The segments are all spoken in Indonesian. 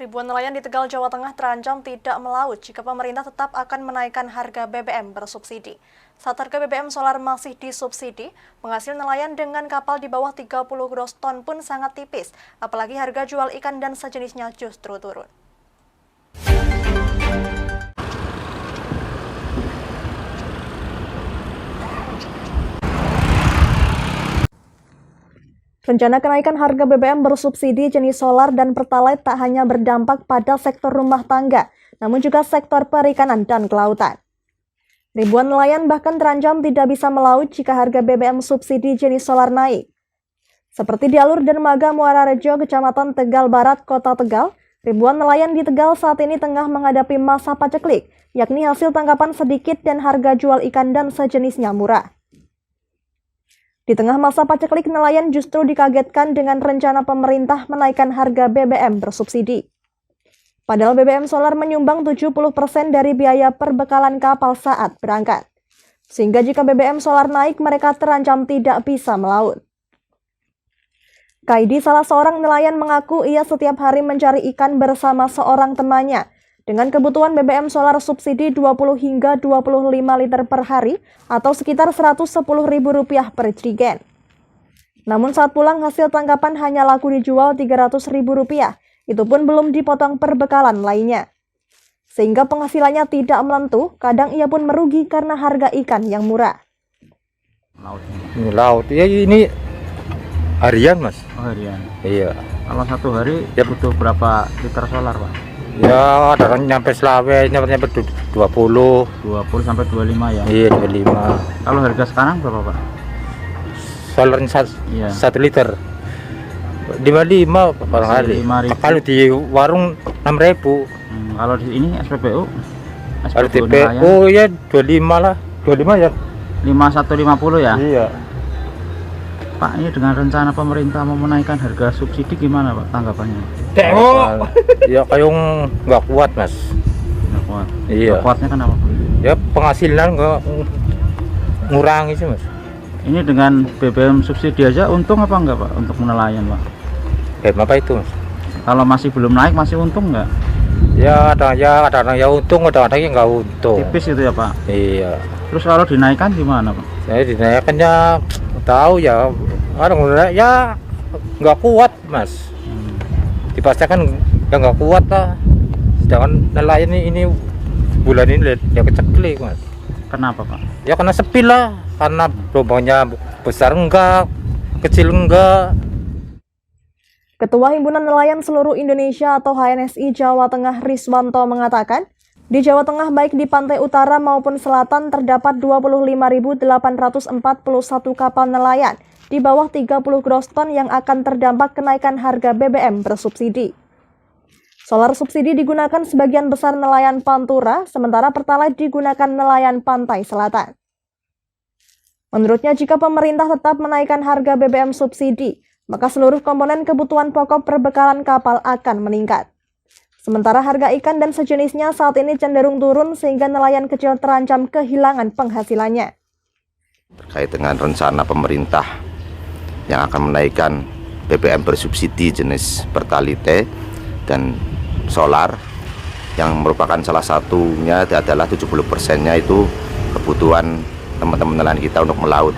Ribuan nelayan di Tegal, Jawa Tengah terancam tidak melaut jika pemerintah tetap akan menaikkan harga BBM bersubsidi. Saat harga BBM solar masih disubsidi, penghasil nelayan dengan kapal di bawah 30 gross ton pun sangat tipis, apalagi harga jual ikan dan sejenisnya justru turun. Rencana kenaikan harga BBM bersubsidi jenis solar dan pertalite tak hanya berdampak pada sektor rumah tangga, namun juga sektor perikanan dan kelautan. Ribuan nelayan bahkan terancam tidak bisa melaut jika harga BBM subsidi jenis solar naik. Seperti di alur Dermaga Muara Rejo, Kecamatan Tegal Barat, Kota Tegal, ribuan nelayan di Tegal saat ini tengah menghadapi masa paceklik, yakni hasil tangkapan sedikit dan harga jual ikan dan sejenisnya murah. Di tengah masa paceklik, nelayan justru dikagetkan dengan rencana pemerintah menaikkan harga BBM bersubsidi. Padahal BBM solar menyumbang 70% dari biaya perbekalan kapal saat berangkat. Sehingga jika BBM solar naik, mereka terancam tidak bisa melaut. Kaidi, salah seorang nelayan, mengaku ia setiap hari mencari ikan bersama seorang temannya. Dengan kebutuhan BBM solar subsidi 20 hingga 25 liter per hari atau sekitar Rp110.000 per jerigen. Namun saat pulang hasil tangkapan hanya laku dijual Rp300.000, itu pun belum dipotong perbekalan lainnya. Sehingga penghasilannya tidak melentu, kadang ia pun merugi karena harga ikan yang murah. Laut, ya ini harian mas. Oh, harian. Iya. Kalau satu hari ya butuh berapa liter solar pak? Ya ada orang nyampe selawe, nyampe 20 sampai 25 ya? Iya 25. Kalau harga sekarang berapa pak? Solarnya 1 liter 55 per hari. Kalau di warung 6.000. Kalau di ini SPBU? Kalau di PO ya 25 lah. 25 ya? 5150 ya? Iya. Pak, ini dengan rencana pemerintah mau menaikkan harga subsidi gimana Pak tanggapannya? Ya kayak nggak kuat mas. Nggak kuat? Iya. Nggak kuatnya kenapa Pak? Ya penghasilan nggak ngurangi sih mas. Ini dengan BBM subsidi aja untung apa enggak Pak untuk nelayan Pak? Apa itu mas? Kalau masih belum naik masih untung nggak? Ya kadang-kadang ya untung, kadang-kadang nggak untung. Tipis itu ya Pak? Iya. Terus kalau dinaikkan gimana Pak? Saya dinaikkannya tahu ya, orang ya nggak kuat mas. Dipastikan ya nggak kuat lah. Sedangkan nelayan ini bulan ini ya keceklik mas. Kenapa Pak? Ya karena sepi lah, karena gelombangnya besar enggak, kecil enggak. Ketua Himpunan Nelayan Seluruh Indonesia atau HNSI Jawa Tengah Riswanto mengatakan, di Jawa Tengah baik di pantai utara maupun selatan terdapat 25.841 kapal nelayan di bawah 30 gross ton yang akan terdampak kenaikan harga BBM bersubsidi. Solar subsidi digunakan sebagian besar nelayan Pantura, sementara pertalite digunakan nelayan pantai selatan. Menurutnya, jika pemerintah tetap menaikkan harga BBM subsidi, maka seluruh komponen kebutuhan pokok perbekalan kapal akan meningkat. Sementara harga ikan dan sejenisnya saat ini cenderung turun sehingga nelayan kecil terancam kehilangan penghasilannya. Terkait dengan rencana pemerintah yang akan menaikkan BBM bersubsidi jenis pertalite dan solar, yang merupakan salah satunya adalah 70%-nya itu kebutuhan teman-teman nelayan kita untuk melaut.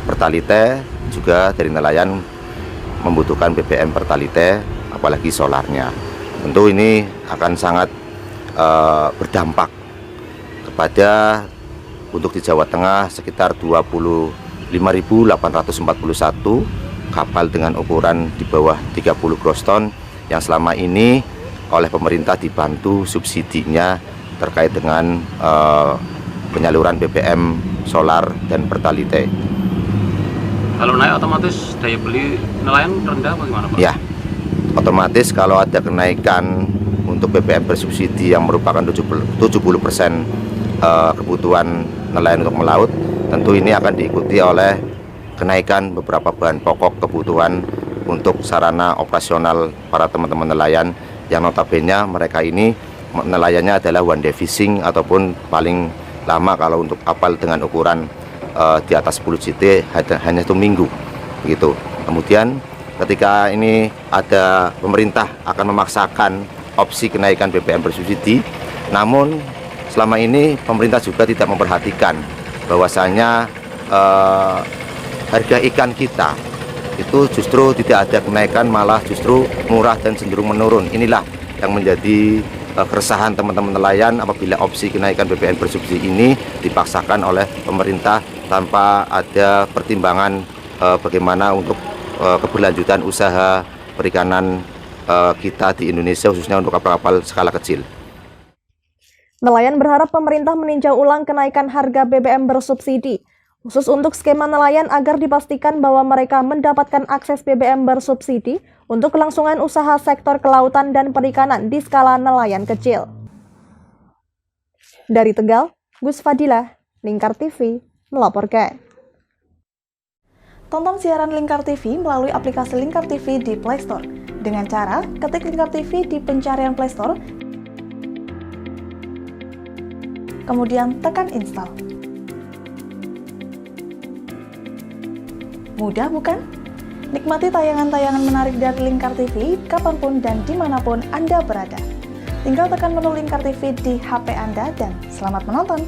Pertalite juga dari nelayan membutuhkan BBM pertalite, apalagi solarnya. Tentu ini akan sangat berdampak kepada untuk di Jawa Tengah sekitar 25.841 kapal dengan ukuran di bawah 30 gross ton yang selama ini oleh pemerintah dibantu subsidinya terkait dengan penyaluran BBM solar dan pertalite. Kalau naik otomatis daya beli nelayan rendah bagaimana Pak? Ya, otomatis kalau ada kenaikan untuk BBM bersubsidi yang merupakan 70% kebutuhan nelayan untuk melaut, tentu ini akan diikuti oleh kenaikan beberapa bahan pokok kebutuhan untuk sarana operasional para teman-teman nelayan yang notabene mereka ini nelayannya adalah one day fishing ataupun paling lama kalau untuk kapal dengan ukuran di atas 10 JT hanya 1 minggu gitu. Kemudian ketika ini ada pemerintah akan memaksakan opsi kenaikan BBM bersubsidi, namun selama ini pemerintah juga tidak memperhatikan bahwasanya harga ikan kita itu justru tidak ada kenaikan, malah justru murah dan cenderung menurun. Inilah yang menjadi keresahan teman-teman nelayan apabila opsi kenaikan BBM bersubsidi ini dipaksakan oleh pemerintah tanpa ada pertimbangan bagaimana untuk keberlanjutan usaha perikanan kita di Indonesia, khususnya untuk kapal-kapal skala kecil. Nelayan berharap pemerintah meninjau ulang kenaikan harga BBM bersubsidi, khusus untuk skema nelayan agar dipastikan bahwa mereka mendapatkan akses BBM bersubsidi untuk kelangsungan usaha sektor kelautan dan perikanan di skala nelayan kecil. Dari Tegal, Gus Fadilah, Lingkar TV, melaporkan. Tonton siaran Lingkar TV melalui aplikasi Lingkar TV di Play Store. Dengan cara ketik Lingkar TV di pencarian Play Store, kemudian tekan install. Mudah bukan? Nikmati tayangan-tayangan menarik dari Lingkar TV kapanpun dan dimanapun Anda berada. Tinggal tekan menu Lingkar TV di HP Anda dan selamat menonton!